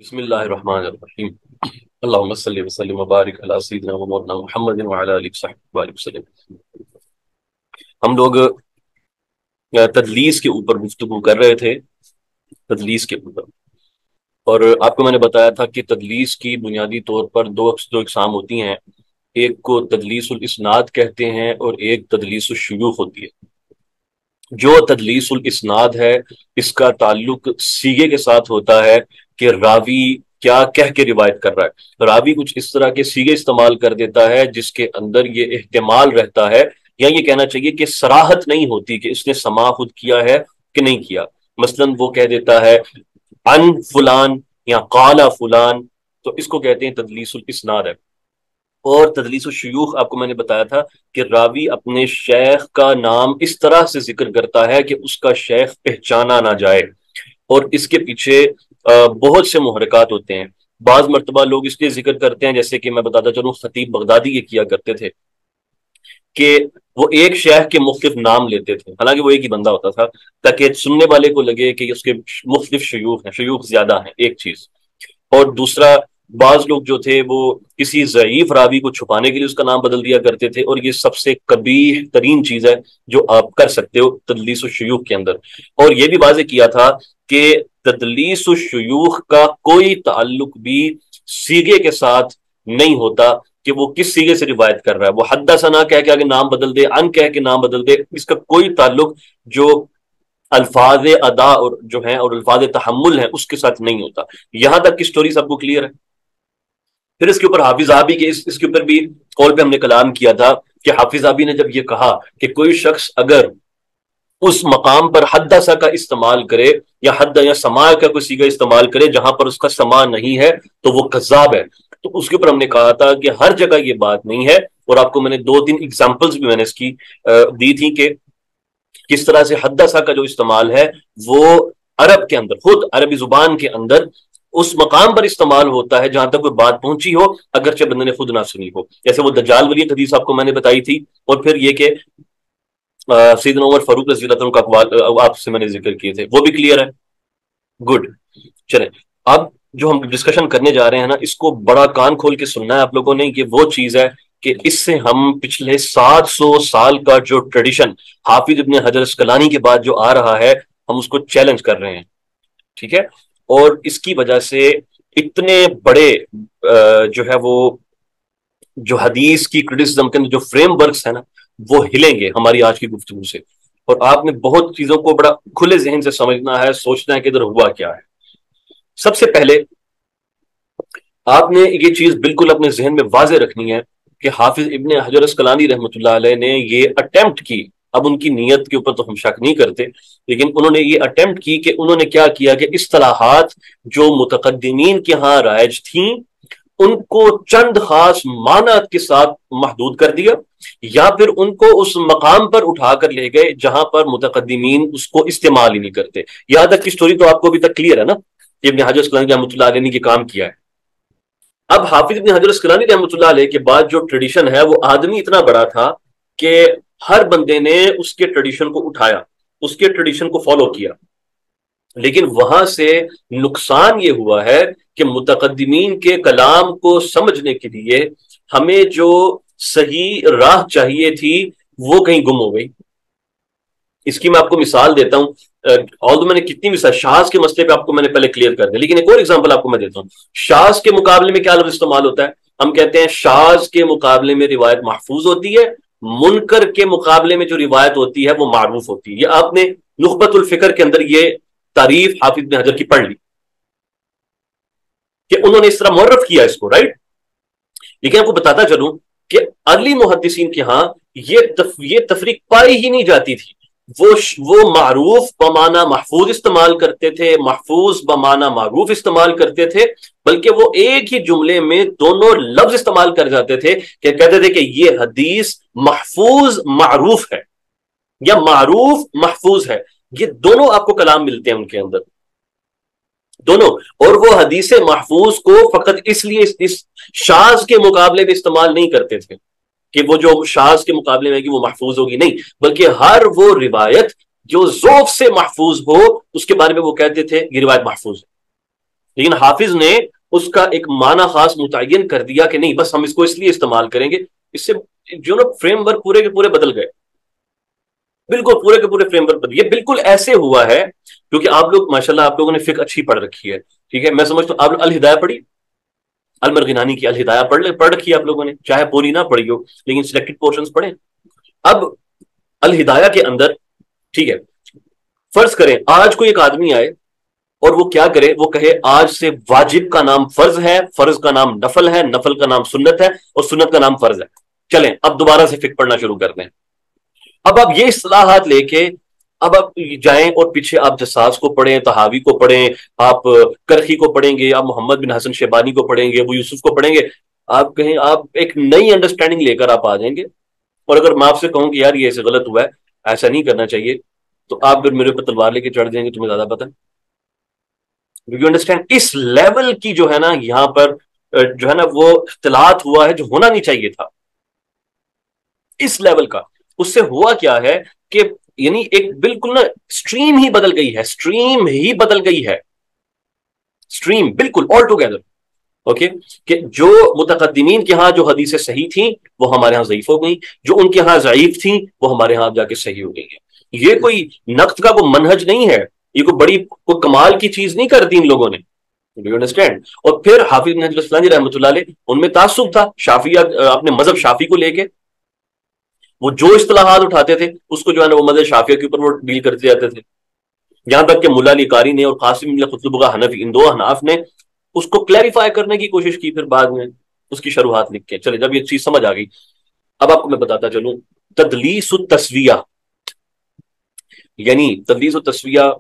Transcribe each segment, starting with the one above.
بسم اللہ الرحمن الرحیم اللہم صلی وسلم وبارک علی سیدنا و مولانا محمد وعلی آلہ وصحبہ وسلم۔ ہم لوگ تدلیس کے اوپر گفتگو کر رہے تھے، تدلیس کے اوپر، اور آپ کو میں نے بتایا تھا کہ تدلیس کی بنیادی طور پر دو اقسام ہوتی ہیں، ایک کو تدلیس الاسناد کہتے ہیں اور ایک تدلیس الشیوخ ہوتی ہے۔ جو تدلیس الاسناد ہے اس کا تعلق سیغے کے ساتھ ہوتا ہے کہ راوی کیا کہہ کے روایت کر رہا ہے، راوی کچھ اس طرح کے سیغے استعمال کر دیتا ہے جس کے اندر یہ احتمال رہتا ہے، یا یہ کہنا چاہیے کہ صراحت نہیں ہوتی کہ اس نے سماع خود کیا ہے کہ نہیں کیا۔ مثلا وہ کہہ دیتا ہے عن فلان یا قال فلان، تو اس کو کہتے ہیں تدلیس الاسناد ہے۔ اور تدلیس الشیوخ آپ کو میں نے بتایا تھا کہ راوی اپنے شیخ کا نام اس طرح سے ذکر کرتا ہے کہ اس کا شیخ پہچانا نہ جائے، اور اس کے پیچھے بہت سے محرکات ہوتے ہیں۔ بعض مرتبہ لوگ اس لیے ذکر کرتے ہیں، جیسے کہ میں بتاتا چلوں، خطیب بغدادی یہ کیا کرتے تھے کہ وہ ایک شیخ کے مختلف نام لیتے تھے، حالانکہ وہ ایک ہی بندہ ہوتا تھا، تاکہ سننے والے کو لگے کہ اس کے مختلف شیوخ ہیں، شیوخ زیادہ ہیں، ایک چیز۔ اور دوسرا، بعض لوگ جو تھے وہ کسی ضعیف راوی کو چھپانے کے لیے اس کا نام بدل دیا کرتے تھے، اور یہ سب سے قبیح ترین چیز ہے جو آپ کر سکتے ہو تدلیس الشیوخ کے اندر۔ اور یہ بھی واضح کیا تھا کہ تدلیس الشیوخ کا کوئی تعلق بھی سیغے کے ساتھ نہیں ہوتا کہ وہ کس سیغے سے روایت کر رہا ہے، وہ حدثنا کہہ کے آگے نام بدل دے، ان کہہ کے نام بدل دے، اس کا کوئی تعلق جو الفاظ ادا اور جو ہیں اور الفاظ تحمل ہیں اس کے ساتھ نہیں ہوتا۔ یہاں تک کی سٹوری سب کو کلیئر ہے؟ پھر اس کے اوپر حافظ آبی کے اس کے اوپر بھی قول پہ ہم نے کلام کیا تھا کہ حافظ آبی نے جب یہ کہا کہ کوئی شخص اگر اس مقام پر حدث کا استعمال کرے یا حد یا سماع کا کوئی صیغہ استعمال کرے جہاں پر اس کا سماع نہیں ہے تو وہ کذاب ہے، تو اس کے اوپر ہم نے کہا تھا کہ ہر جگہ یہ بات نہیں ہے، اور آپ کو میں نے 2-3 ایگزامپلز بھی میں نے اس کی دی تھی کہ کس طرح سے حدث کا جو استعمال ہے وہ عرب کے اندر، خود عربی زبان کے اندر اس مقام پر استعمال ہوتا ہے جہاں تک کوئی بات پہنچی ہو اگرچہ بندے نے خود نہ سنی ہو، جیسے وہ دجال والی حدیث آپ کو میں نے بتائی تھی، اور پھر یہ کہ سیدنا عمر فاروق رضی اللہ عنہ کا اقوال آپ سے میں نے ذکر کیے تھے، وہ بھی کلیئر ہے۔ گڈ، چلیں اب جو ہم ڈسکشن کرنے جا رہے ہیں نا، اس کو بڑا کان کھول کے سننا ہے آپ لوگوں نے، کہ وہ چیز ہے کہ اس سے ہم پچھلے 700 سال کا جو ٹریڈیشن حافظ ابن حجر اسقلانی کے بعد جو آ رہا ہے ہم اس کو چیلنج کر رہے ہیں، ٹھیک ہے؟ اور اس کی وجہ سے اتنے بڑے جو ہے وہ جو حدیث کی کرٹیسزم کے جو فریم ورکس ہیں نا وہ ہلیں گے ہماری آج کی گفتگو سے، اور آپ نے بہت چیزوں کو بڑا کھلے ذہن سے سمجھنا ہے، سوچنا ہے کہ ادھر ہوا کیا ہے۔ سب سے پہلے آپ نے یہ چیز بالکل اپنے ذہن میں واضح رکھنی ہے کہ حافظ ابن حجر اسقلانی رحمۃ اللہ علیہ نے یہ اٹیمپٹ کی، اب ان کی نیت کے اوپر تو ہم شک نہیں کرتے، لیکن انہوں نے یہ اٹیمپٹ کی کہ انہوں نے کیا کیا کہ اصطلاحات جو متقدمین کے ہاں رائج تھیں ان کو چند خاص معنی کے ساتھ محدود کر دیا، یا پھر ان کو اس مقام پر اٹھا کر لے گئے جہاں پر متقدمین اس کو استعمال ہی نہیں کرتے۔ یہاں تک کی سٹوری تو آپ کو ابھی تک کلیئر ہے نا، کہ ابن حجر اسقلانی رحمۃ اللہ علیہ نے یہ کام کیا ہے۔ اب حافظ ابن حجر اسقلانی رحمۃ اللہ علیہ کے بعد جو ٹریڈیشن ہے وہ آدمی اتنا بڑا تھا کہ ہر بندے نے اس کے ٹریڈیشن کو اٹھایا، اس کے ٹریڈیشن کو فالو کیا، لیکن وہاں سے نقصان یہ ہوا ہے کہ متقدمین کے کلام کو سمجھنے کے لیے ہمیں جو صحیح راہ چاہیے تھی وہ کہیں گم ہو گئی۔ اس کی میں آپ کو مثال دیتا ہوں، اور میں نے کتنی مثال شاذ کے مسئلے پہ آپ کو میں نے پہلے کلیئر کر دیا، لیکن ایک اور ایگزامپل آپ کو میں دیتا ہوں۔ شاذ کے مقابلے میں کیا لفظ استعمال ہوتا ہے؟ ہم کہتے ہیں شاذ کے مقابلے میں روایت محفوظ ہوتی ہے، منکر کے مقابلے میں جو روایت ہوتی ہے وہ معروف ہوتی ہے۔ یہ آپ نے نخبۃ الفکر کے اندر یہ تعریف حافظ ابن حجر کی پڑھ لی کہ انہوں نے اس طرح معرف کیا اس کو، رائٹ؟ لیکن آپ کو بتاتا چلوں کہ ارلی محدثین کے ہاں یہ تفریق پائی ہی نہیں جاتی تھی، وہ معروف بمعنی محفوظ استعمال کرتے تھے، محفوظ بمعنی معروف استعمال کرتے تھے، بلکہ وہ ایک ہی جملے میں دونوں لفظ استعمال کر جاتے تھے کہ کہتے تھے کہ یہ حدیث محفوظ معروف ہے یا معروف محفوظ ہے، یہ دونوں آپ کو کلام ملتے ہیں ان کے اندر دونوں۔ اور وہ حدیث محفوظ کو فقط اس لیے اس شاذ کے مقابلے میں استعمال نہیں کرتے تھے کہ وہ جو شاذ کے مقابلے میں کہ وہ محفوظ ہوگی، نہیں، بلکہ ہر وہ روایت جو ذوق سے محفوظ ہو اس کے بارے میں وہ کہتے تھے یہ روایت محفوظ ہے۔ لیکن حافظ نے اس کا ایک معنی خاص متعین کر دیا کہ نہیں بس ہم اس کو اس لیے استعمال کریں گے. اس سے جو نا فریم ورک پورے کے پورے بدل گئے, بالکل پورے کے پورے فریم ورک بدل. یہ بالکل ایسے ہوا ہے کیونکہ آپ لوگ ماشاءاللہ آپ لوگوں نے فقہ اچھی پڑھ رکھی ہے, ٹھیک ہے, میں سمجھتا ہوں آپ الہدایہ پڑھی, المرغنانی کی الہدایہ پڑھ رکھی ہے آپ لوگوں نے, چاہے پوری نہ پڑھی ہو لیکن سلیکٹڈ پورشنز پڑھیں. اب الہدایہ کے اندر, ٹھیک ہے, فرض کریں آج کوئی ایک آدمی آئے اور وہ کیا کرے, وہ کہے آج سے واجب کا نام فرض ہے, فرض کا نام نفل ہے, نفل کا نام سنت ہے, اور سنت کا نام فرض ہے. چلیں اب دوبارہ سے فقہ پڑھنا شروع کر دیں. اب آپ یہ اصطلاحات لے کے اب آپ جائیں اور پیچھے آپ جساس کو پڑھیں, طحاوی کو پڑھیں, آپ کرخی کو پڑھیں گے, آپ محمد بن حسن شیبانی کو پڑھیں گے, ابو یوسف کو پڑھیں گے, آپ کہیں آپ ایک نئی انڈرسٹینڈنگ لے کر آپ آ جائیں گے. اور اگر میں آپ سے کہوں کہ یار یہ ایسے غلط ہوا ہے, ایسا نہیں کرنا چاہیے, تو آپ پھر میرے اوپر تلوار لے کے چڑھ جائیں گے, تمہیں زیادہ پتہ. یو انڈرسٹینڈ, اس لیول کی جو ہے نا یہاں پر جو ہے نا وہ اختلاط ہوا ہے جو ہونا نہیں چاہیے تھا, اس لیول کا. اس سے ہوا کیا ہے کہ یعنی ایک بالکل نا اسٹریم ہی بدل گئی ہے, اسٹریم ہی بدل گئی ہے, اسٹریم بالکل آل ٹوگیدر. اوکے, کہ جو متقدمین کے ہاں جو حدیثیں صحیح تھیں وہ ہمارے ہاں ضعیف ہو گئیں, جو ان کے ہاں ضعیف تھیں وہ ہمارے ہاں جا کے صحیح ہو گئی ہیں. یہ کوئی نقد کا کوئی منہج نہیں ہے, یہ کوئی بڑی کوئی کمال کی چیز نہیں کر دی ان لوگوں نے. Do you understand? اور پھر حافظ بن حجر الاسقلانی رحمۃ اللہ علیہ, ان میں تعصب تھا شافعیہ, اپنے مذہب شافعی کو لے کے وہ جو اصطلاحات اٹھاتے تھے اس کو جو ہے نا وہ مذہب شافعیہ کے اوپر وہ ڈیل کرتے جاتے تھے. یہاں تک کہ ملا علی قاری نے اور قاسم بن قطب حنفی, ان دو احناف نے اس کو کلیریفائی کرنے کی کوشش کی, پھر بعد میں اس کی شروحات لکھ کے. چلے جب یہ چیز سمجھ آ گئی, اب آپ کو میں بتاتا چلوں تدلیس التسویہ, یعنی تدلیس التسویہ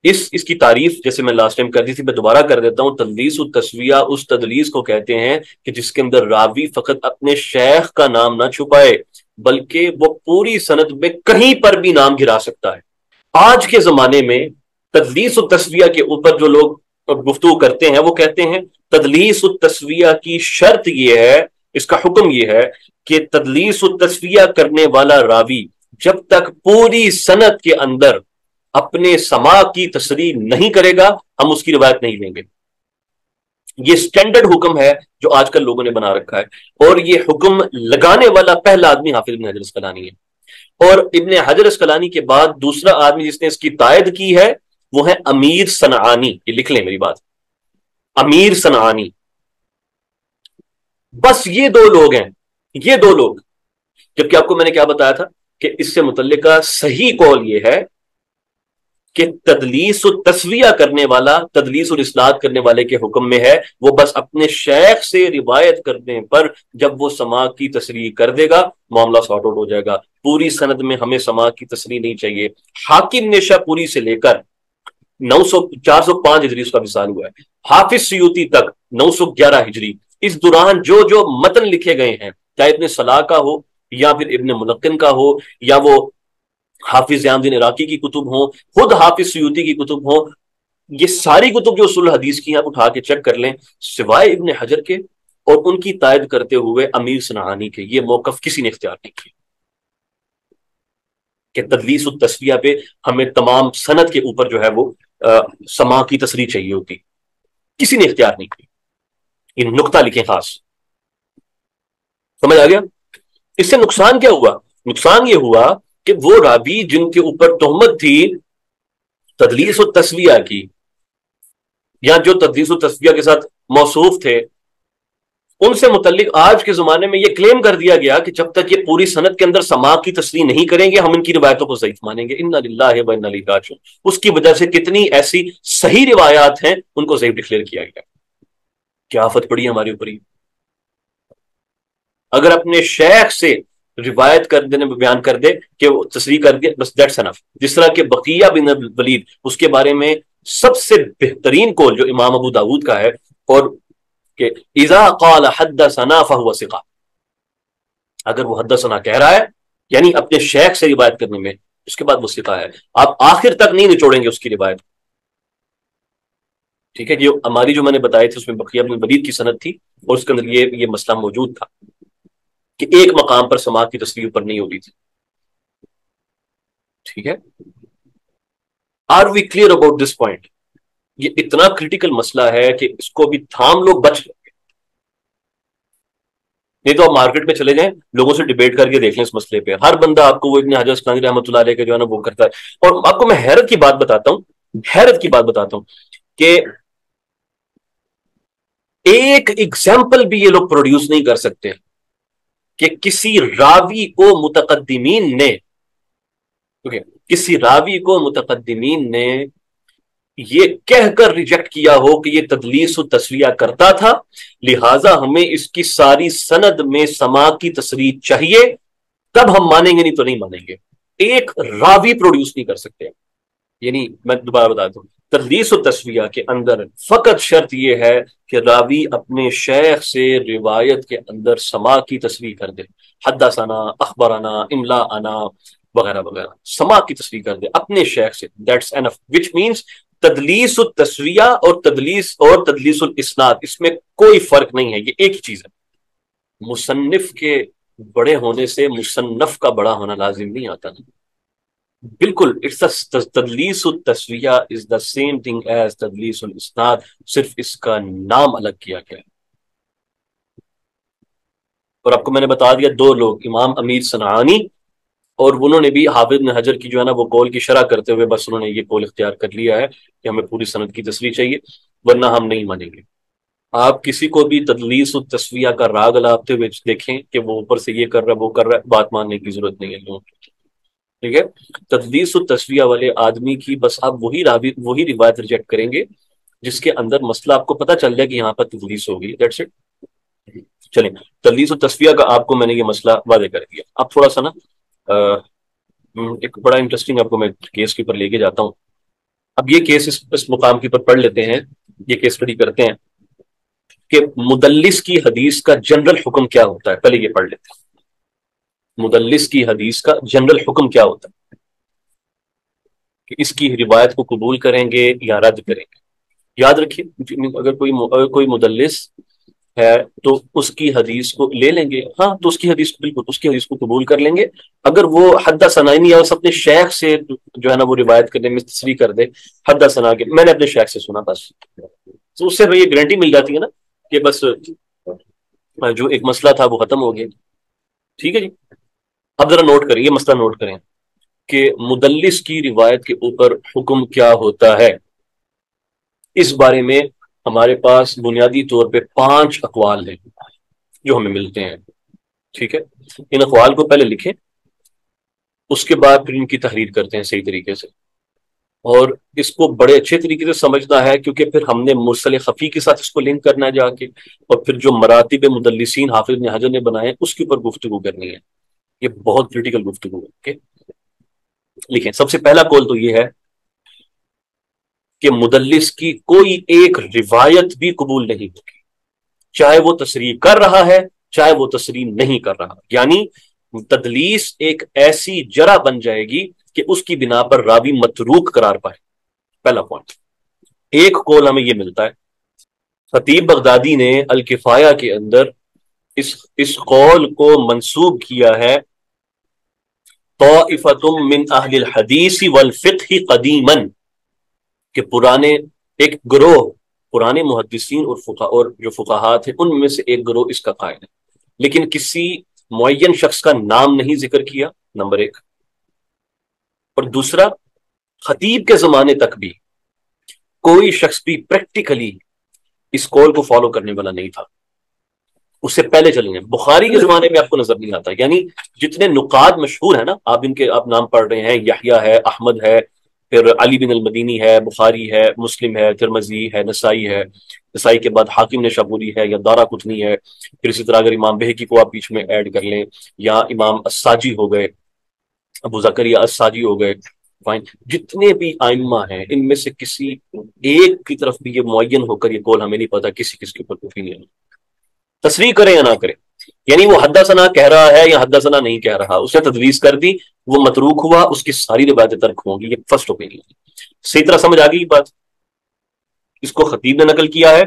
اس کی تعریف جیسے میں لاسٹ ٹائم کر دی تھی, میں دوبارہ کر دیتا ہوں. تدلیس التسویہ اس تدلیس کو کہتے ہیں کہ جس کے اندر راوی فقط اپنے شیخ کا نام نہ چھپائے بلکہ وہ پوری سند میں کہیں پر بھی نام گرا سکتا ہے. آج کے زمانے میں تدلیس التسویہ کے اوپر جو لوگ گفتگو کرتے ہیں وہ کہتے ہیں تدلیس التسویہ کی شرط یہ ہے, اس کا حکم یہ ہے کہ تدلیس التسویہ کرنے والا راوی جب تک پوری سند کے اندر اپنے سماع کی تصریح نہیں کرے گا ہم اس کی روایت نہیں لیں گے. یہ سٹینڈرڈ حکم ہے جو آج کل لوگوں نے بنا رکھا ہے, اور یہ حکم لگانے والا پہلا آدمی حافظ بن حجر الاسقلانی ہے. اور ابن حجر اسقلانی کے بعد دوسرا آدمی جس نے اس کی تائید کی ہے وہ ہے امیر صنعانی. یہ لکھ لیں میری بات, امیر صنعانی. بس یہ دو لوگ ہیں, یہ دو لوگ. جبکہ آپ کو میں نے کیا بتایا تھا کہ اس سے متعلقہ صحیح قول یہ ہے کہ تدلیس و تسویہ کرنے والا تدلیس اور اصلاحات کرنے والے کے حکم میں ہے, وہ بس اپنے شیخ سے روایت کرنے پر جب وہ سماع کی تصریح کر دے گا معاملہ سارٹ آؤٹ ہو جائے گا. پوری سند میں ہمیں سماع کی تصریح نہیں چاہیے. حاکم نشا پوری سے لے کر 405 ہجری اس کا وصال ہوا ہے, حافظ سیوطی تک 911 ہجری. اس دوران جو جو متن لکھے گئے ہیں چاہے ابن صلاح کا ہو یا پھر ابن ملقن کا ہو یا وہ حافظ ضیاء الدین عراقی کی کتب ہوں, خود حافظ سیوطی کی کتب ہوں, یہ ساری کتب جو اصول حدیث کی ہیں آپ اٹھا کے چیک کر لیں, سوائے ابن حجر کے اور ان کی تائید کرتے ہوئے امیر صنعانی کے, یہ موقف کسی نے اختیار نہیں کیا کہ تدلیس التسویہ پہ ہمیں تمام سند کے اوپر جو ہے وہ سماع کی تصریح چاہیے ہوتی, کسی نے اختیار نہیں کی. یہ نقطہ لکھیں خاص, سمجھ آ گیا؟ اس سے نقصان کیا ہوا؟ نقصان یہ ہوا کہ وہ راوی جن کے اوپر تہمت تھی تدلیس و تسویہ کی, یا جو تدلیس و تسویہ کے ساتھ موصوف تھے, ان سے متعلق آج کے زمانے میں یہ کلیم کر دیا گیا کہ جب تک یہ پوری سند کے اندر سماع کی تصریح نہیں کریں گے ہم ان کی روایتوں کو ضعیف مانیں گے. انا للہ و انا الیہ راجعون. اس کی وجہ سے کتنی ایسی صحیح روایات ہیں ان کو ضعیف ڈکلیئر کیا گیا. کیا آفت پڑی ہمارے اوپر ہی. اگر اپنے شیخ سے روایت کر دینے بیان کر دے کہ وہ تصریح کر دے بس دیٹس انف. جس طرح کہ بقیہ بن ولید, اس کے بارے میں سب سے بہترین قول جو امام ابو داود کا ہے, اور کہ اذا قال حدثنا فهو ثقہ, اگر وہ حدثنا کہہ رہا ہے یعنی اپنے شیخ سے روایت کرنے میں, اس کے بعد وہ ثقہ ہے. آپ آخر تک نہیں نچوڑیں گے اس کی روایت, ٹھیک ہے. جو ہماری جو میں نے بتائی تھی اس میں بقیہ بن ولید کی سند تھی اور اس کے اندر یہ مسئلہ موجود تھا کہ ایک مقام پر سماع کی تصریح پر نہیں ہوتی تھی. ٹھیک ہے, are we clear about this point? یہ اتنا کریٹیکل مسئلہ ہے کہ اس کو بھی تھام لوگ بچ گئے. نہیں تو آپ مارکیٹ میں چلے جائیں, لوگوں سے ڈیبیٹ کر کے دیکھ لیں اس مسئلے پہ, ہر بندہ آپ کو وہ ابن حجر اسقلانی رحمۃ اللہ علیہ کا جو ہے نا وہ کرتا ہے. اور آپ کو میں حیرت کی بات بتاتا ہوں, حیرت کی بات بتاتا ہوں کہ ایک ایگزامپل بھی یہ لوگ پروڈیوس نہیں کر سکتے کہ کسی راوی کو متقدمین نے یہ کہہ کر ریجیکٹ کیا ہو کہ یہ تدلیس و تسویہ کرتا تھا, لہٰذا ہمیں اس کی ساری سند میں سماع کی تصریح چاہیے, تب ہم مانیں گے, نہیں تو نہیں مانیں گے. ایک راوی پروڈیوس نہیں کر سکتے. یعنی میں دوبارہ بتا دوں, تدلیس و تسویہ کے اندر فقط شرط یہ ہے کہ راوی اپنے شیخ سے روایت کے اندر سماع کی تصریح کر دے, حدثنا, اخبرنا, املاءنا وغیرہ وغیرہ, سماع کی تصریح کر دے اپنے شیخ سے. دیٹس انف, وچ مینس تدلیس التسویہ اور تدلیس الاسناد, اس میں کوئی فرق نہیں ہے, یہ ایک ہی چیز ہے. مصنف کے بڑے ہونے سے مصنف کا بڑا ہونا لازم نہیں آتا نا. بالکل, تدلیس التسویہ از دا سیم تھنگ ایز تدلیس الاسناد, صرف اس کا نام الگ کیا گیا ہے. اور آپ کو میں نے بتا دیا, دو لوگ, امام امیر صنعانی, اور انہوں نے بھی حافظ بن حجر کی جو ہے نا وہ قول کی شرح کرتے ہوئے بس انہوں نے یہ قول اختیار کر لیا ہے کہ ہمیں پوری سند کی تصریح چاہیے, ورنہ ہم نہیں مانیں گے. آپ کسی کو بھی تدلیس التسویہ کا راگ الاپتے ہوئے دیکھیں کہ وہ اوپر سے یہ کر رہا ہے وہ کر رہا ہے, بات ماننے کی ضرورت نہیں ہے لوگوں. ٹھیک ہے, تدلیس التسویہ والے آدمی کی بس آپ وہی روایت ریجیکٹ کریں گے جس کے اندر مسئلہ آپ کو پتہ چل جائے کہ یہاں پر تدلیس ہوگی. That's it. چلیں, تدلیس التسویہ کا آپ کو میں نے یہ مسئلہ واضح کر دیا. اب تھوڑا سا نا ایک بڑا انٹرسٹنگ آپ کو میں کیس کے اوپر لے کے جاتا ہوں. اب یہ کیس اس مقام کے اوپر پڑھ لیتے ہیں, یہ کیس اسٹڈی کرتے ہیں کہ مدلس کی حدیث کا جنرل حکم کیا ہوتا ہے. پہلے یہ پڑھ لیتے ہیں, مدلس کی حدیث کا جنرل حکم کیا ہوتا ہے, کہ اس کی روایت کو قبول کریں گے یا رد کریں گے. یاد رکھیے, اگر کوئی مدلس ہے تو اس کی حدیث کو لے لیں گے, ہاں تو اس کی حدیث بالکل اس کی حدیث کو قبول کر لیں گے. اگر وہ حدثنا یا اس اپنے شیخ سے جو ہے نا وہ روایت کرنے میں تصریح کر دے, حدثنا کے میں نے اپنے شیخ سے سنا بس, تو اس سے یہ گارنٹی مل جاتی ہے نا کہ بس جو ایک مسئلہ تھا وہ ختم ہو گیا. ٹھیک ہے جی. اب ذرا نوٹ کریں, یہ مسئلہ نوٹ کریں کہ مدلس کی روایت کے اوپر حکم کیا ہوتا ہے. اس بارے میں ہمارے پاس بنیادی طور پہ 5 اقوال ہیں جو ہمیں ملتے ہیں. ٹھیک ہے, ان اقوال کو پہلے لکھیں, اس کے بعد پھر ان کی تحریر کرتے ہیں صحیح طریقے سے. اور اس کو بڑے اچھے طریقے سے سمجھنا ہے, کیونکہ پھر ہم نے مرسل خفی کے ساتھ اس کو لنک کرنا ہے جا کے, اور پھر جو مراتب مدلسین حافظ بن حجر نے بنائے اس کے اوپر گفتگو کرنی ہے. یہ بہت کریٹیکل گفتگو ہے. لکھیں, سب سے پہلا قول تو یہ ہے کہ مدلس کی کوئی ایک روایت بھی قبول نہیں ہوگی, چاہے وہ تصریح کر رہا ہے چاہے وہ تصریح نہیں کر رہا. یعنی تدلیس ایک ایسی جرح بن جائے گی کہ اس کی بنا پر راوی متروک قرار پائے. پہلا پوائنٹ. ایک قول ہمیں یہ ملتا ہے, خطیب بغدادی نے الکفایہ کے اندر اس قول کو منسوب کیا ہے طائفۃ من اہل الحدیث والفقہ قدیما, کہ ایک گروہ پرانے محدثین اور جو فقہات ہیں ان میں سے ایک گروہ اس کا قائل ہے, لیکن کسی معین شخص کا نام نہیں ذکر کیا, نمبر 1. اور دوسرا, خطیب کے زمانے تک بھی کوئی شخص بھی پریکٹیکلی اس قول کو فالو کرنے والا نہیں تھا. اس سے پہلے چلیں گے, بخاری کے زمانے میں آپ کو نظر نہیں آتا. یعنی جتنے نقاد مشہور ہیں نا, آپ نام پڑھ رہے ہیں, یحییٰ ہے, احمد ہے, پھر علی بن المدینی ہے, بخاری ہے, مسلم ہے, ترمذی ہے, نسائی ہے, نسائی کے بعد حاکم نشابوری ہے یا دارقطنی ہے, پھر اسی طرح اگر امام بہقی کو آپ بیچ میں ایڈ کر لیں, یا امام الساجی ہو گئے, ابو زکریا الساجی ہو گئے, جتنے بھی ائمہ ہیں ان میں سے کسی ایک کی طرف بھی یہ معین ہو کر یہ قول ہمیں نہیں پتا کسی کے اوپر کفی نہیں ہے, تصریح کریں یا نہ کریں. یعنی وہ حدثنا کہہ رہا ہے یا حدثنا نہیں کہہ رہا, اس نے تدلیس کر دی, وہ متروک ہوا, اس کی ساری روایتیں ترک ہوں گی. یہ فرسٹ اوپینین. صحیح طرح سمجھ آ گئی بات. اس کو خطیب نے نقل کیا ہے,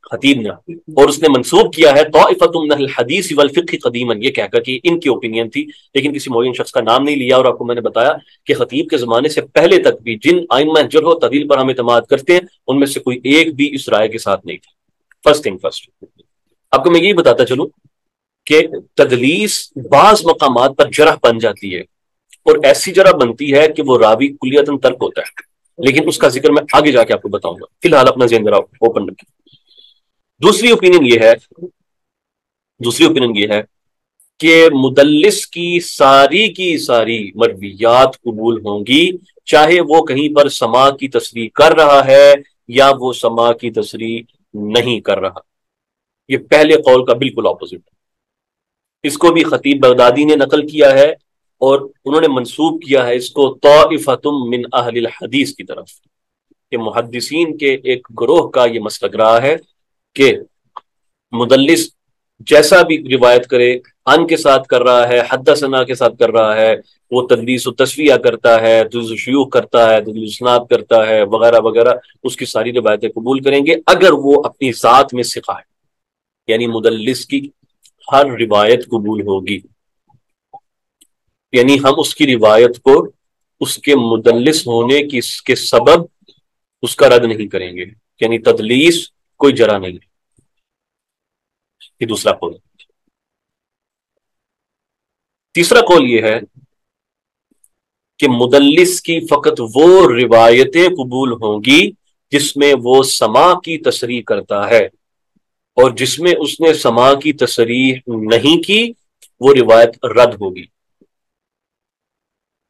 خطیب نے، اور اس نے منسوب کیا ہے طائفۃ من الحدیث والفقہ قدیما، یہ کہہ کر کہ ان کی اوپینین تھی، لیکن کسی معین شخص کا نام نہیں لیا. اور آپ کو میں نے بتایا کہ خطیب کے زمانے سے پہلے تک بھی جن ائمہ جرح و تعدیل پر ہم اعتماد کرتے ہیں ان میں سے کوئی ایک بھی اس رائے کے ساتھ نہیں تھا. First thing first. آپ کو میں یہی بتاتا چلوں کہ تدلیس بعض مقامات پر جرح بن جاتی ہے، اور ایسی جرح بنتی ہے کہ وہ راوی کلیتاً ترک ہوتا ہے، لیکن اس کا ذکر میں آگے جا کے آپ کو بتاؤں گا. فی الحال اپنا ذہن ذرا اوپن رکھیں. دوسری اوپینین یہ ہے کہ مدلس کی ساری مرویات قبول ہوں گی، چاہے وہ کہیں پر سماع کی تصریح کر رہا ہے یا وہ سماع کی تصریح نہیں کر رہا. یہ پہلے قول کا بالکل اپوزٹ. اس کو بھی خطیب بغدادی نے نقل کیا ہے، اور انہوں نے منسوب کیا ہے اس کو طائفۃ من اہل الحدیث کی طرف، کہ محدثین کے ایک گروہ کا یہ مسلک رہا ہے کہ مدلس جیسا بھی روایت کرے، ان کے ساتھ کر رہا ہے، حدثنا کے ساتھ کر رہا ہے، وہ تدلیس و تسویہ کرتا ہے، تدلیس و شیوخ کرتا ہے، تدلیس اسناد کرتا ہے وغیرہ وغیرہ، اس کی ساری روایتیں قبول کریں گے اگر وہ اپنی ذات میں ثقہ ہے. یعنی مدلس کی ہر روایت قبول ہوگی، یعنی ہم اس کی روایت کو اس کے مدلس ہونے کے سبب اس کا رد نہیں کریں گے. یعنی تدلیس کوئی جرح نہیں. یہ دوسرا قول. تیسرا قول یہ ہے کہ مدلس کی فقط وہ روایتیں قبول ہوں گی جس میں وہ سماع کی تصریح کرتا ہے، اور جس میں اس نے سماع کی تصریح نہیں کی وہ روایت رد ہوگی.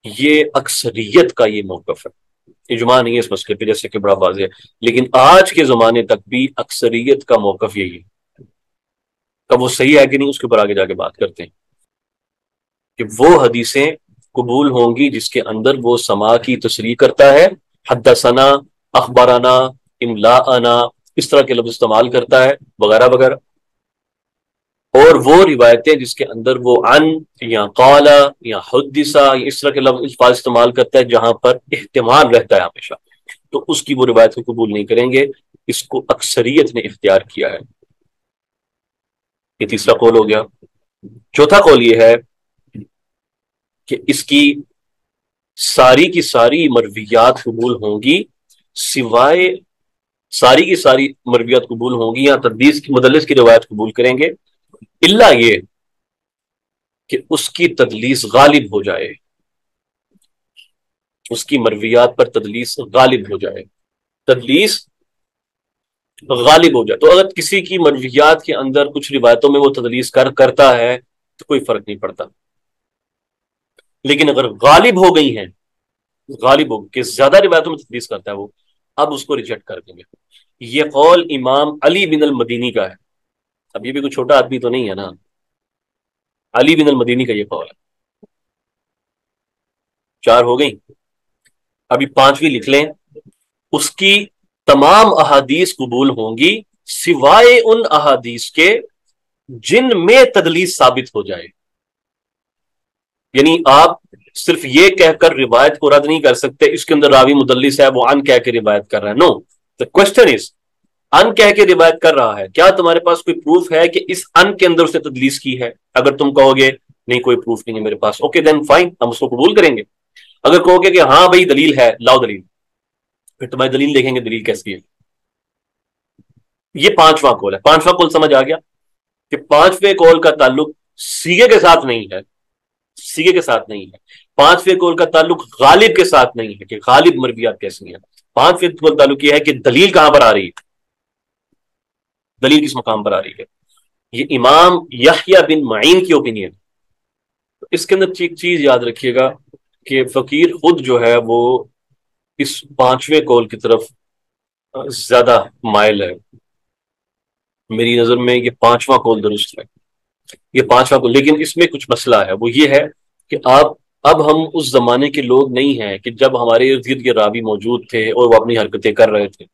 یہ اکثریت کا یہ موقف ہے، اجماع نہیں ہے اس مسئلے پہ، جیسے کہ بڑا واضح ہے، لیکن آج کے زمانے تک بھی اکثریت کا موقف یہی ہے. اب وہ صحیح ہے کہ نہیں اس کے اوپر آگے جا کے بات کرتے ہیں، کہ وہ حدیثیں قبول ہوں گی جس کے اندر وہ سماع کی تصریح کرتا ہے، حدثنا، اخبرنا، املاءنا، اس طرح کے لفظ استعمال کرتا ہے وغیرہ وغیرہ. اور وہ روایتیں جس کے اندر وہ عن یا قال یا حدثا اس طرح کے لفظ الفاظ استعمال کرتا ہے جہاں پر احتمال رہتا ہے ہمیشہ، تو اس کی وہ روایت کو قبول نہیں کریں گے. اس کو اکثریت نے اختیار کیا ہے. یہ تیسرا قول ہو گیا. چوتھا قول یہ ہے کہ اس کی ساری مرویات قبول ہوں گی، سوائے ساری مرویات قبول ہوں گی یا تدلیس کی مدلس کی روایت قبول کریں گے، الا یہ کہ اس کی تدلیس غالب ہو جائے، اس کی مرویات پر تدلیس غالب ہو جائے. تدلیس غالب ہو جائے تو اگر کسی کی مرویات کے اندر کچھ روایتوں میں وہ تدلیس کرتا ہے تو کوئی فرق نہیں پڑتا، لیکن اگر غالب ہو گئی ہیں، غالب ہو کہ زیادہ روایتوں میں تدلیس کرتا ہے وہ، اب اس کو ریجیکٹ کر دیں گے. یہ قول امام علی بن المدینی کا ہے. اب یہ بھی کوئی چھوٹا آدمی تو نہیں ہے نا، علی بن المدینی کا یہ قول ہے. 4 ہو گئی. ابھی 5ویں لکھ لیں. اس کی تمام احادیث قبول ہوں گی سوائے ان احادیث کے جن میں تدلیس ثابت ہو جائے. یعنی آپ صرف یہ کہہ کر روایت کو رد نہیں کر سکتے اس کے اندر راوی مدلس ہے، وہ ان کہہ کے روایت کر رہا ہے. نو، the question is ان کہہ کے روایت کر رہا ہے، کیا تمہارے پاس کوئی پروف ہے کہ اس ان کے اندر اس نے تدلیس کی ہے؟ اگر تم کہو گے نہیں کوئی پروف نہیں ہے میرے پاس، اوکے دین فائن، ہم اس کو قبول کریں گے. اگر کہو گے کہ ہاں بھائی دلیل ہے، لاؤ دلیل، پھر تمہاری دلیل دیکھیں گے دلیل کیسی ہے. یہ 5واں قول ہے. 5واں قول سمجھ آ گیا کہ 5ویں قول کا تعلق سیغے کے ساتھ نہیں ہے، سیغے کے ساتھ نہیں ہے. 5ویں قول کا تعلق غالب کے ساتھ نہیں ہے کہ غالب مرویات کیسی ہیں. 5ویں قول تعلق یہ ہے کہ دلیل کہاں پر آ رہی ہے، دلیل کس مقام پر آ رہی ہے. یہ امام یحییٰ بن معین کی اوپینین. اس کے اندر ایک چیز یاد رکھیے گا کہ فقیر خود جو ہے وہ اس 5ویں قول کی طرف زیادہ مائل ہے. میری نظر میں یہ 5واں قول درست ہے، یہ 5واں قول. لیکن اس میں کچھ مسئلہ ہے، وہ یہ ہے کہ اب ہم اس زمانے کے لوگ نہیں ہیں کہ جب ہمارے ارد گرد کے راوی موجود تھے اور وہ اپنی حرکتیں کر رہے تھے.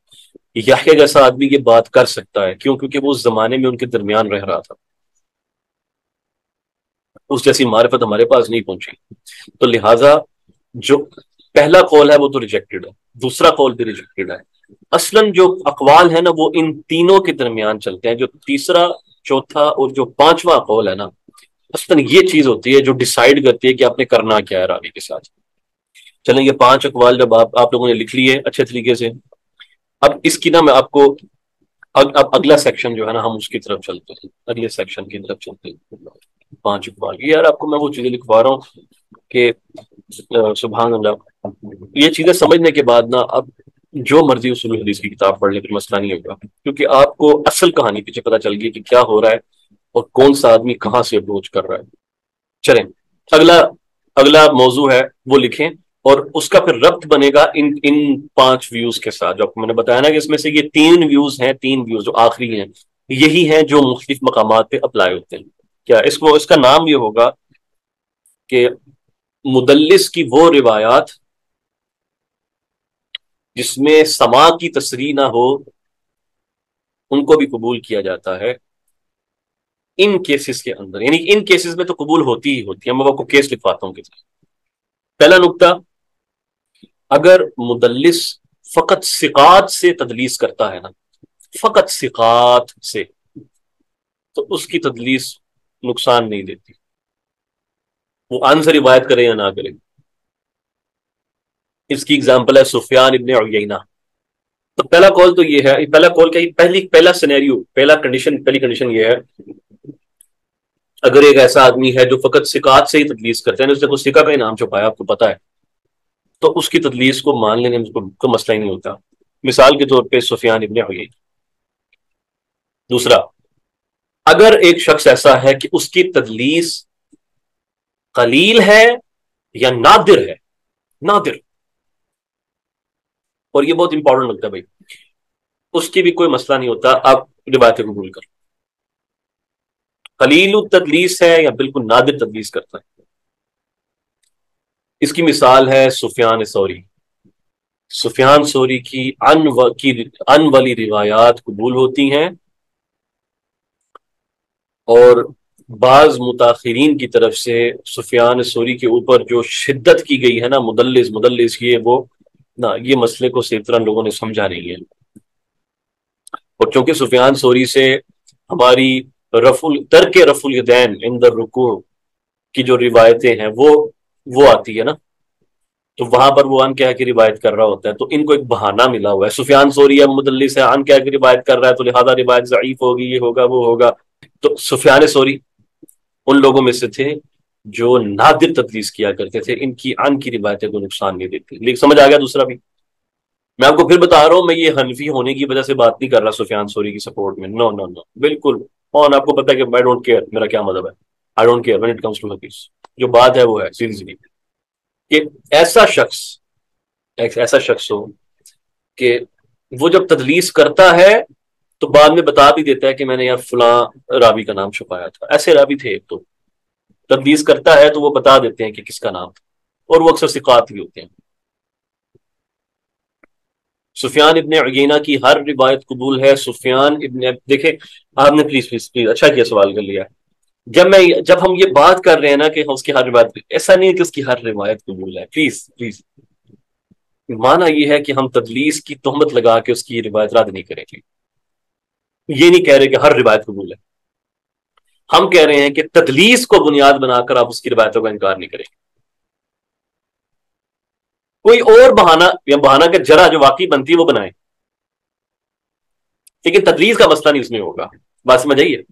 یحییٰ جیسا آدمی یہ بات کر سکتا ہے، کیوں؟ کیونکہ وہ اس زمانے میں ان کے درمیان رہ رہا تھا. اس جیسی معرفت ہمارے پاس نہیں پہنچی، تو لہٰذا جو پہلا قول ہے وہ تو ریجیکٹڈ ہے، دوسرا قول بھی ریجیکٹڈ ہے. اصلاً جو اقوال ہے نا وہ ان تینوں کے درمیان چلتے ہیں. جو تیسرا، چوتھا اور جو پانچواں قول ہے نا، اصلاً یہ چیز ہوتی ہے جو ڈیسائیڈ کرتی ہے کہ آپ نے کرنا کیا ہے راوی کے ساتھ. چلیں یہ 5 اقوال جب آپ لوگوں نے لکھ لیے اچھے طریقے سے، اب اس کی نا میں آپ کو اب اگلا سیکشن جو ہے نا ہم اس کی طرف چلتے ہیں، اگلے سیکشن کی طرف چلتے ہیں. 5 اقوال یہ یار آپ کو میں وہ چیزیں لکھوا رہا ہوں کہ سبحان اللہ، یہ چیزیں سمجھنے کے بعد نا اب جو مرضی اصول حدیث کی کتاب پڑھ لے پھر مسئلہ نہیں ہوگا، کیونکہ آپ کو اصل کہانی پیچھے پتہ چل گئی کہ کیا ہو رہا ہے اور کون سا آدمی کہاں سے اپروچ کر رہا ہے. چلیں اگلا اگلا موضوع ہے وہ لکھیں، اور اس کا پھر ربط بنے گا ان 5 ویوز کے ساتھ جو آپ کو میں نے بتایا نا کہ اس میں سے یہ 3 ویوز ہیں، 3 ویوز جو آخری ہیں یہی ہیں جو مختلف مقامات پہ اپلائی ہوتے ہیں. کیا اس کا نام یہ ہوگا کہ مدلس کی وہ روایات جس میں سماع کی تصریح نہ ہو ان کو بھی قبول کیا جاتا ہے ان کیسز کے اندر. یعنی ان کیسز میں تو قبول ہوتی ہی ہوتی ہے. میں آپ کو کیس لکھواتا ہوں کتنا. پہلا نقطہ، اگر مدلس فقط ثقات سے تدلیس کرتا ہے نا، فقط ثقات سے، تو اس کی تدلیس نقصان نہیں دیتی، وہ عن سے روایت کرے یا نہ کرے. اس کی اگزامپل ہے سفیان ابن عیینہ. تو پہلا کال تو یہ ہے، پہلا کال کا پہلا سینیریو، پہلی کنڈیشن یہ ہے، اگر ایک ایسا آدمی ہے جو فقط ثقات سے ہی تدلیس کرتا ہے، اس نے کوئی ثقہ کا انعام چھپایا آپ کو پتا ہے، تو اس کی تدلیس کو مان لینے میں کوئی مسئلہ ہی نہیں ہوتا. مثال کے طور پہ سفیان ابن عیینہ. دوسرا، اگر ایک شخص ایسا ہے کہ اس کی تدلیس قلیل ہے یا نادر ہے، نادر، اور یہ بہت امپورٹنٹ لگتا ہے بھائی، اس کی بھی کوئی مسئلہ نہیں ہوتا، آپ روایتیں قبول کر. قلیل التدلیس ہے یا بالکل نادر تدلیس کرتا ہے. اس کی مثال ہے سفیان ثوری. سفیان ثوری کی ان والی روایات قبول ہوتی ہیں، اور بعض متاخرین کی طرف سے سفیان ثوری کے اوپر جو شدت کی گئی ہے نا، مدلس یہ وہ نا، یہ مسئلے کو صحیح طرح لوگوں نے سمجھا نہیں ہے. اور چونکہ سفیان ثوری سے ہماری ترک رفع الیدین عند الرکوع کی جو روایتیں ہیں وہ آتی ہے نا، تو وہاں پر وہ عن کہہ کے روایت کر رہا ہوتا ہے، تو ان کو ایک بہانہ ملا ہوا ہے. سفیان ثوری اب مدلس ہے، عن کہہ کے روایت کر رہا ہے، تو لہذا روایت ضعیف ہوگی، یہ ہوگا وہ ہوگا. تو سفیان ثوری ان لوگوں میں سے تھے جو نادر تدلیس کیا کرتے تھے، ان کی عن کی روایتیں کو نقصان نہیں دیتی. لیکن سمجھ آ گیا. دوسرا بھی میں آپ کو پھر بتا رہا ہوں، میں یہ حنفی ہونے کی وجہ سے بات نہیں کر رہا سفیان ثوری کی سپورٹ میں، نو نو نو، بالکل. اور آپ کو پتا ہے کہ آئی ڈونٹ کیئر میرا کیا مذہب ہے، I don't care when it comes to حدیث. جو بات ہے وہ ہے سیدھی سیدھی کہ ایسا شخص ہو کہ وہ جب تدلیس کرتا ہے تو بعد میں بتا بھی دیتا ہے کہ میں نے یار فلاں راوی کا نام چھپایا تھا. ایسے راوی تھے ایک، تو تدلیس کرتا ہے تو وہ بتا دیتے ہیں کہ کس کا نام تھا، اور وہ اکثر ثقات بھی ہوتے ہیں. سفیان ابن عیینہ کی ہر روایت قبول ہے. سفیان ابن، دیکھیں آپ نے پلیز اچھا کیا سوال کر لیا. جب ہم یہ بات کر رہے ہیں نا کہ اس کی ہر روایت، ایسا نہیں ہے کہ اس کی ہر روایت قبول ہے. پلیز مانا یہ ہے کہ ہم تدلیس کی تہمت لگا کے اس کی روایت رد نہیں کریں گے. یہ نہیں کہہ رہے کہ ہر روایت قبول ہے، ہم کہہ رہے ہیں کہ تدلیس کو بنیاد بنا کر آپ اس کی روایتوں کا انکار نہیں کریں گے. کوئی اور بہانہ یا بہانہ کا جرا جو واقعی بنتی ہے وہ بنائیں، لیکن تدلیس کا مسئلہ نہیں اس میں ہوگا. بات سمجھ آئیے؟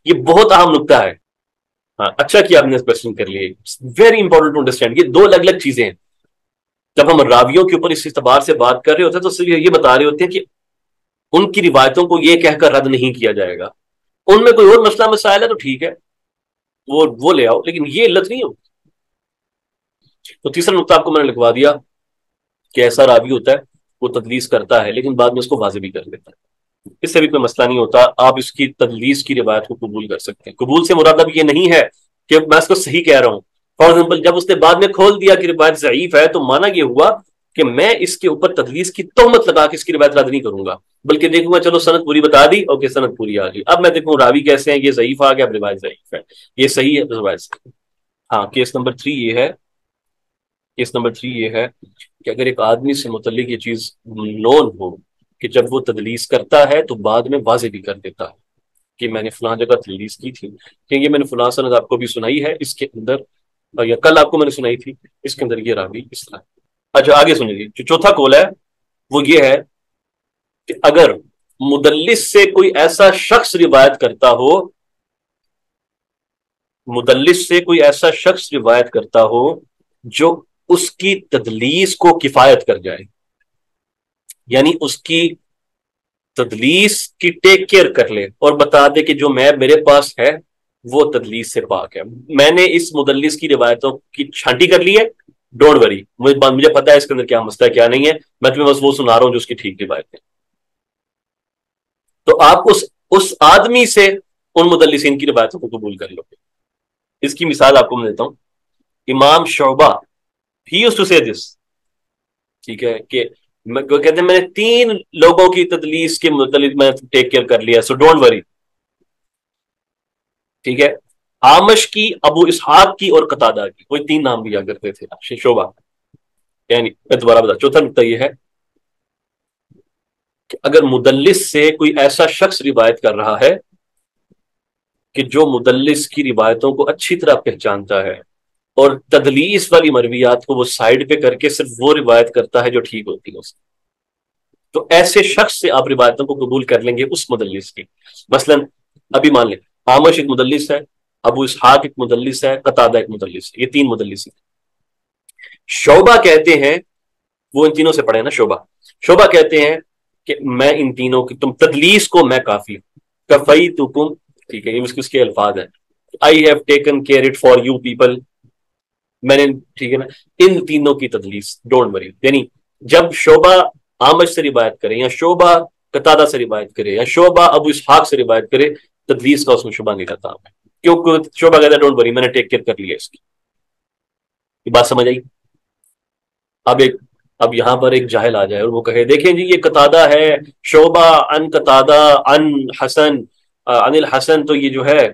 یہ بہت اہم نقطہ ہے. ہاں اچھا کیا آپ نے کوشچن کر لیے، ویری امپورٹنٹ ٹو انڈرسٹینڈ. یہ دو الگ الگ چیزیں ہیں. جب ہم راویوں کے اوپر اس اعتبار سے بات کر رہے ہوتے ہیں تو صرف یہ بتا رہے ہوتے ہیں کہ ان کی روایتوں کو یہ کہہ کر رد نہیں کیا جائے گا. ان میں کوئی اور مسئلہ مسائل ہے تو ٹھیک ہے، وہ لے آؤ، لیکن یہ علت نہیں ہوگی. تو تیسرا نقطہ آپ کو میں نے لکھوا دیا کہ ایسا راوی ہوتا ہے وہ تدلیس کرتا ہے لیکن بعد میں اس کو واضح بھی کر دیتا ہے. اس سے بھی کوئی مسئلہ نہیں ہوتا، آپ اس کی تدلیس کی روایت کو قبول کر سکتے ہیں. قبول سے مراد اب یہ نہیں ہے کہ میں اس کو صحیح کہہ رہا ہوں. فار ایگزامپل جب اس نے بعد میں کھول دیا کہ روایت ضعیف ہے تو مانا یہ ہوا کہ میں اس کے اوپر تدلیس کی تہمت لگا کے اس کی روایت رد نہیں کروں گا، بلکہ دیکھوں گا چلو سند پوری بتا دی، اوکے سند پوری آ گئی، اب میں دیکھوں راوی کیسے ہیں، یہ ضعیف آ گیا، اب روایت ضعیف ہے، یہ صحیح ہے روایت صحیح. ہاں کیس نمبر 3 یہ ہے کیس نمبر 3 یہ ہے کہ اگر ایک آدمی سے متعلق یہ چیز نون ہو کہ جب وہ تدلیس کرتا ہے تو بعد میں واضح بھی کر دیتا ہے کہ میں نے فلاں جگہ تدلیس کی تھی، کہ یہ میں نے فلاں سند آپ کو بھی سنائی ہے، اس کے اندر یا کل آپ کو میں نے سنائی تھی، اس کے اندر یہ راوی اس طرح۔ اچھا آگے سنیے، جو چوتھا قول ہے وہ یہ ہے کہ اگر مدلس سے کوئی ایسا شخص روایت کرتا ہو، مدلس سے کوئی ایسا شخص روایت کرتا ہو جو اس کی تدلیس کو کفایت کر جائے، یعنی اس کی تدلیس کی ٹیک کیئر کر لے اور بتا دے کہ جو میرے پاس ہے وہ تدلیس سے پاک ہے، میں نے اس مدلس کی روایتوں کی چھانٹی کر لی ہے، ڈونٹ وری، مجھے پتا ہے اس کے اندر کیا مسئلہ کیا نہیں ہے، میں تمہیں بس وہ سنا رہا ہوں جو اس کی ٹھیک روایت ہے۔ تو آپ اس آدمی سے ان مدلسین کی روایتوں کو قبول کر لو گے۔ اس کی مثال آپ کو میں دیتا ہوں، امام شعبہ ہی یوزڈ ٹو سے دس، ٹھیک ہے، کہ کہتے ہیں میں نے 3 لوگوں کی تدلیس کے متعلق میں ٹیک کیئر کر لیا، سو ڈونٹ وری، ٹھیک ہے۔ آمش کی، ابو اسحاق کی اور قتادہ کی، وہی 3 نام لیا کرتے تھے شعبہ۔ یعنی میں دوبارہ بتا، چوتھا نقطہ یہ ہے کہ اگر مدلس سے کوئی ایسا شخص روایت کر رہا ہے کہ جو مدلس کی روایتوں کو اچھی طرح پہچانتا ہے اور تدلیس والی مرویات کو وہ سائڈ پہ کر کے صرف وہ روایت کرتا ہے جو ٹھیک ہوتی ہے اس کی، تو ایسے شخص سے آپ روایتوں کو قبول کر لیں گے اس مدلس کی۔ مثلا ابھی مان لیں آمش ایک مدلس ہے، ابو اسحاق ایک مدلس ہے، قتادہ ایک مدلس ہے، یہ 3 مدلس ہیں۔ شعبہ کہتے ہیں، وہ ان تینوں سے پڑھے نا، شعبہ کہتے ہیں کہ میں ان تینوں کی، تم تدلیس کو میں کافی کفیتکم، ٹھیک ہے، یہ اس کے الفاظ ہیں، I have taken care it for you people, میں نے، ٹھیک ہے نا، ان تینوں کی تدلیس، ڈونٹ وری۔ یعنی جب شعبہ آمش سے روایت کرے یا شعبہ قتادہ سے روایت کرے یا شعبہ ابو اسحاق سے روایت کرے، تدلیس کا اس میں شبہ نہیں رہتا ہمیں، کیونکہ شعبہ کہتا ہے ڈونٹ وری، میں نے ٹیک کیئر کر لیا اس کی۔ یہ بات سمجھ آئی؟ اب یہاں پر ایک جاہل آ جائے اور وہ کہے دیکھیں جی یہ قتادہ ہے، شعبہ ان قتادہ ان حسن ان الحسن، تو یہ جو ہے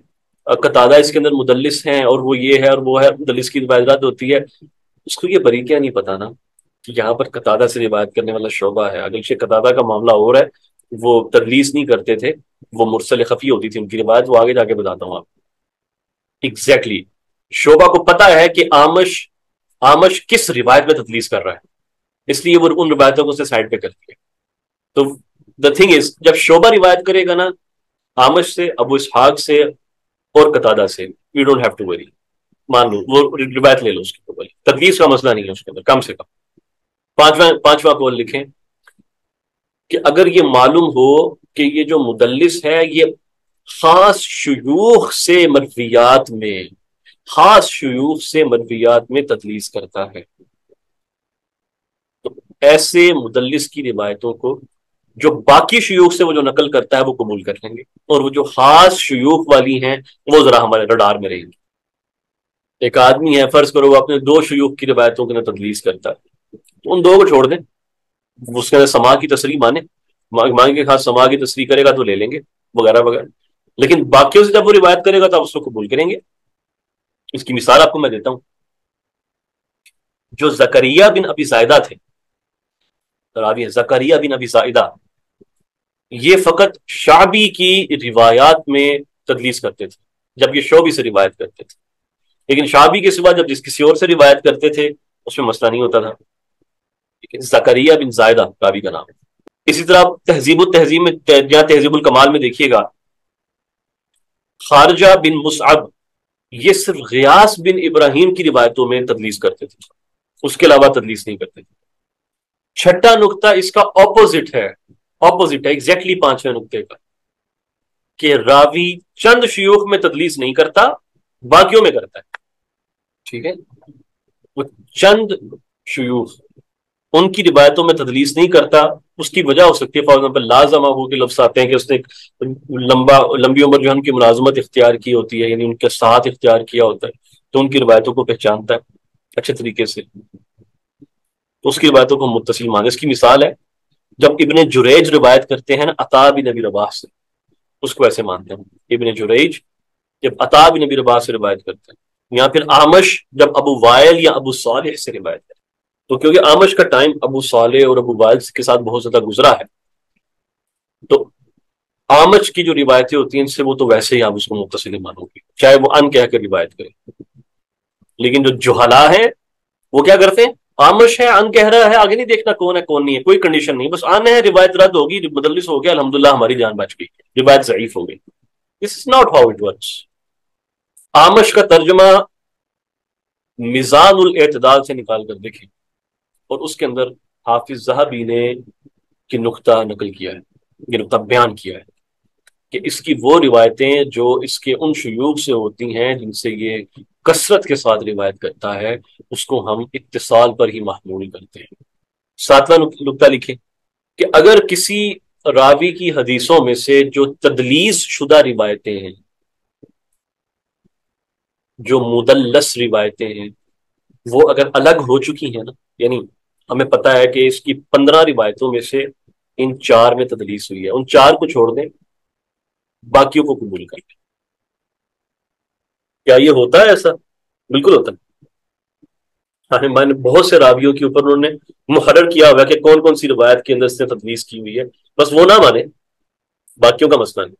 قتادہ اس کے اندر مدلس ہیں اور وہ یہ ہے اور وہ ہے، مدلس کی روایت ہوتی ہے، اس کو یہ بریکہ نہیں پتا نا کہ یہاں پر قتادہ سے روایت کرنے والا شعبہ ہے، اگرچہ قتادہ کا معاملہ اور ہے، وہ تدلیس نہیں کرتے تھے، وہ مرسل خفی ہوتی تھی ان کی روایت، وہ آگے جا کے بتاتا ہوں آپ۔ ایگزیکٹلی شعبہ کو پتا ہے کہ آمش کس روایت میں تدلیس کر رہا ہے، اس لیے وہ ان روایتوں کو سے سائڈ پہ کرتی ہے۔ تو دا تھنگ از، جب شعبہ روایت کرے گا نا آمش سے، ابو اسحاق سے اور قتادہ سے، you don't have to worry, مان لو وہ روایت لے لو اس کے اوپر، تدلیس کا مسئلہ نہیں ہے اس کے اندر کم سے کم۔ پانچواں قول لکھیں کہ اگر یہ معلوم ہو کہ یہ جو مدلس ہے یہ خاص شیوخ سے مرویات میں تدلیس کرتا ہے، تو ایسے مدلس کی روایتوں کو جو باقی شیوخ سے وہ جو نقل کرتا ہے وہ قبول کر لیں گے، اور وہ جو خاص شیوخ والی ہیں وہ ذرا ہمارے رڈار میں رہیں گی۔ ایک آدمی ہے، فرض کرو وہ اپنے 2 شیوخ کی روایتوں کے تدلیس کرتا ہے، تو ان 2 کو چھوڑ دیں، اس کے اندر سما کی تصریح مانگے کے خاص سما کی تصریح کرے گا تو لے لیں گے وغیرہ وغیرہ، لیکن باقیوں سے جب وہ روایت کرے گا تو آپ اس کو قبول کریں گے۔ اس کی مثال آپ کو میں دیتا ہوں، جو زکریا بن ابی زائدہ تھے، راوی زکریا بن ابی زائدہ، یہ فقط شعبی کی روایات میں تدلیس کرتے تھے جب یہ شعبی سے روایت کرتے تھے، لیکن شعبی کے سوا جب جس کسی اور سے روایت کرتے تھے اس میں مسئلہ نہیں ہوتا تھا۔ زکریا بن زائدہ راوی کا نام ہے۔ اسی طرح تہذیب التہذیب میں یا تہذیب الکمال میں دیکھیے گا، خارجہ بن مصعب یہ صرف غیاث بن ابراہیم کی روایتوں میں تدلیس کرتے تھے، اس کے علاوہ تدلیس نہیں کرتے تھے۔ چھٹا نقطہ اس کا اپوزٹ ہے ایگزیکٹلی 5ویں نقطے کا، کہ راوی چند شیوخ میں تدلیس نہیں کرتا، باقیوں میں کرتا ہے، ٹھیک ہے، وہ چند شیوخ ان کی روایتوں میں تدلیس نہیں کرتا، اس کی وجہ ہو سکتی ہے فار ایگزامپل لازمہ ہو کے لفظ آتے ہیں کہ اس نے لمبی عمر جو ہے ان کی ملازمت اختیار کی ہوتی ہے، یعنی ان کے ساتھ اختیار کیا ہوتا ہے، تو ان کی روایتوں کو پہچانتا ہے اچھے طریقے سے، تو اس کی روایتوں کو متصل مانے۔ اس کی مثال ہے جب ابن جریج روایت کرتے ہیں نا عطا بن ابی رباح سے، اس کو ایسے مانتے ہیں ابن جریج جب عطا بن ابی رباح سے روایت کرتے ہیں یا پھر آمش جب ابو وائل یا ابو صالح سے روایت کرے. تو کیونکہ آمش کا ٹائم ابو صالح اور ابو وائل کے ساتھ بہت زیادہ گزرا ہے، تو آمش کی جو روایتیں ہوتی ہیں ان سے وہ تو ویسے ہی آپ اس کو متصل مانو گے چاہے وہ ان کہہ کر روایت کرے. لیکن جو جہلا ہے وہ کیا کرتے ہیں، آمش ہے ان کہہ رہا ہے، آگے نہیں دیکھنا کون ہے کون نہیں ہے، کوئی کنڈیشن نہیں، بس ان ہے روایت رد ہوگی مدلس ہو گیا الحمدللہ ہماری جان بچ گئی، روایت ضعیف ہو گئی. This is not how it works. آمش کا ترجمہ میزان الاعتدال سے نکال کر دیکھیں اور اس کے اندر حافظ ذہبی نے کہ نقطہ نقل کیا ہے، یہ نقطہ بیان کیا ہے کہ اس کی وہ روایتیں جو اس کے ان شیوخ سے ہوتی ہیں جن سے یہ کثرت کے ساتھ روایت کرتا ہے اس کو ہم اتصال پر ہی محمول کرتے ہیں. ساتواں نقطہ لکھیں کہ اگر کسی راوی کی حدیثوں میں سے جو تدلیس شدہ روایتیں ہیں، جو مدلس روایتیں ہیں، وہ اگر الگ ہو چکی ہیں نا، یعنی ہمیں پتا ہے کہ اس کی 15 روایتوں میں سے ان 4 میں تدلیس ہوئی ہے، ان 4 کو چھوڑ دیں، باقیوں کو قبول کر لیں. کیا یہ ہوتا ہے ایسا؟ بالکل ہوتا ہے. ہاں، میں نے بہت سے راویوں کے اوپر انہوں نے مقرر کیا ہوا کہ کون کون سی روایت کے اندر اس نے تدلیس کی ہوئی ہے، بس وہ نہ مانے، باقیوں کا مسئلہ نہیں.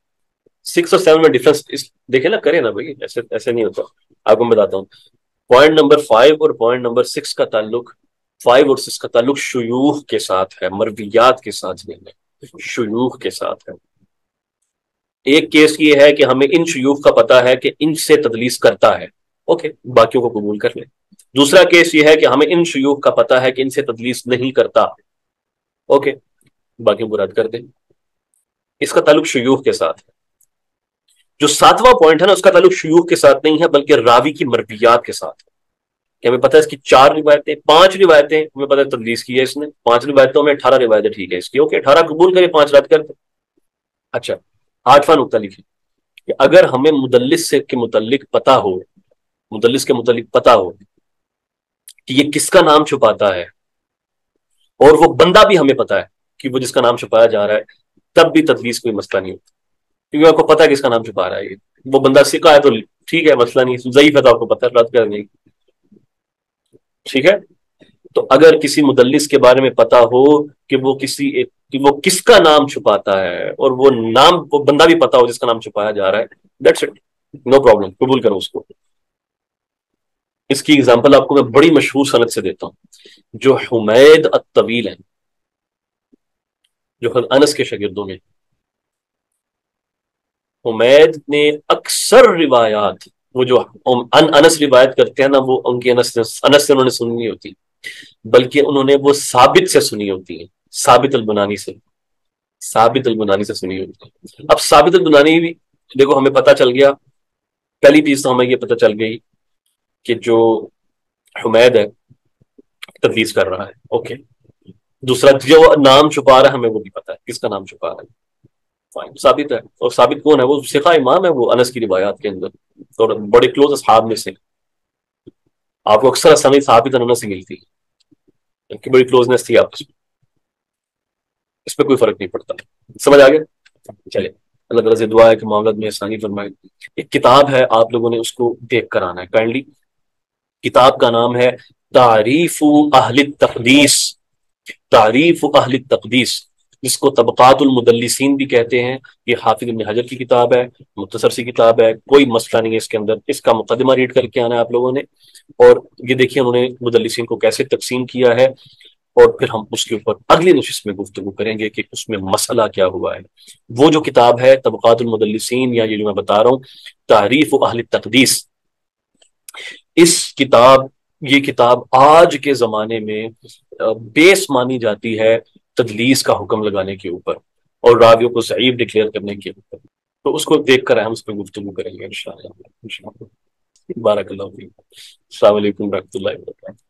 6 اور 7 میں ڈفرنس دیکھیں نا، کرے نا بھائی، ایسے ایسے نہیں ہوتا. آپ کو میں بتاتا ہوں. پوائنٹ نمبر 5 اور پوائنٹ نمبر 6 کا تعلق، 5 اور 6 کا تعلق شیوخ کے ساتھ ہے، مرویات کے ساتھ نہیں ہے، شیوخ کے ساتھ ہے. ایک کیس یہ ہے کہ ہمیں ان شیوخ کا پتا ہے کہ ان سے تدلیس کرتا ہے، اوکے، باقیوں کو قبول کر لیں. دوسرا کیس یہ ہے کہ ہمیں ان شیوخ کا پتا ہے کہ ان سے تدلیس نہیں کرتا، اوکے، باقیوں کو رد کر دیں. اس کا تعلق شیوخ کے ساتھ ہے. جو 7واں پوائنٹ ہے نا، اس کا تعلق شیوخ کے ساتھ نہیں ہے بلکہ راوی کی مرویات کے ساتھ ہے. کہ ہمیں پتا ہے اس کی 4 روایتیں، 5 روایتیں ہمیں پتا ہے تدلیس کی ہے اس نے، 5 روایتوں میں 18 روایتیں ٹھیک ہے اس کی، اوکے، 18 قبول کرے، 5 رد کر دیں. اچھا، 8واں نقطہ لکھیں کہ اگر ہمیں مدلس سے کے متعلق پتا ہو، مدلس کے متعلق پتا ہو کہ یہ کس کا نام چھپاتا ہے، اور وہ بندہ بھی ہمیں پتا ہے کہ وہ جس کا نام چھپایا جا رہا ہے، تب بھی تدلیس کوئی مسئلہ نہیں ہوتا، کیونکہ آپ کو پتا ہے کس کا نام چھپا رہا ہے. یہ وہ بندہ سکھا ہے تو ٹھیک ہے، مسئلہ نہیں، ضعیف ہے تو آپ کو پتا ہے، رد کر دیں. ٹھیک ہے. تو اگر کسی مدلس کے بارے میں پتا ہو کہ وہ کہ وہ کس کا نام چھپاتا ہے، اور وہ نام، وہ بندہ بھی پتا ہو جس کا نام چھپایا جا رہا ہے، دیٹس اٹ، نو پرابلم، قبول کرو اس کو. اس کی اگزامپل آپ کو میں بڑی مشہور سند سے دیتا ہوں. جو حمید الطویل ہیں، جو انس کے شاگردوں میں، حمید نے اکثر روایات، وہ جو انس روایت کرتے ہیں نا، وہ ان کی انس سے انہوں نے سنی نہیں ہوتی، بلکہ انہوں نے وہ ثابت سے سنی ہوتی ہیں، ثابت البنانی سے، ثابت البنانی سے سنی ہوتی ہے. اب ثابت البنانی بھی دیکھو، ہمیں پتہ چل گیا، پہلی چیز تو ہمیں یہ پتہ چل گئی کہ جو حمید ہے تدلیس کر رہا ہے، اوکے. دوسرا، جو نام چھپا رہا ہے ہمیں وہ بھی پتا ہے کس کا نام چھپا رہا ہے، فائن، ثابت ہے. اور ثابت کون ہے؟ وہ ثقہ امام ہے، وہ انس کی روایات کے اندر اور بڑے کلوز اصحاب میں سے. آپ کو اکثر اسانی ثابت انس سے ملتی ہے، ان کی بڑی کلوزنس تھی آپس میں، اس پہ کوئی فرق نہیں پڑتا. سمجھ آ گیا؟ چلے، اللہ تعالیٰ سے دعا ہے کہ معاملات میں آسانی فرمائے. ایک کتاب ہے، آپ لوگوں نے اس کو دیکھ کر آنا ہے کائنڈلی. کتاب کا نام ہے تعریف اہل التقدیس، تعریف اہل التقدیس، جس کو طبقات المدلسین بھی کہتے ہیں. یہ حافظ ابن حجر کی کتاب ہے، مختصر سی کتاب ہے، کوئی مسئلہ نہیں ہے اس کے اندر. اس کا مقدمہ ریڈ کر کے آنا ہے آپ لوگوں نے، اور یہ دیکھیے انہوں نے مدلسین کو کیسے تقسیم کیا ہے، اور پھر ہم اس کے اوپر اگلی نشست میں گفتگو کریں گے کہ اس میں مسئلہ کیا ہوا ہے. وہ جو کتاب ہے طبقات المدلسین، یا یہ جو میں بتا رہا ہوں تعریف اہل التقدیس، یہ کتاب آج کے زمانے میں بیس مانی جاتی ہے تدلیس کا حکم لگانے کے اوپر اور راویوں کو ضعیف ڈکلیئر کرنے کے اوپر. تو اس کو دیکھ کر ہم اس پہ گفتگو کریں گے انشاءاللہ. بارک اللہ فیک. السلام علیکم ورحمۃ اللہ وبرکاتہ.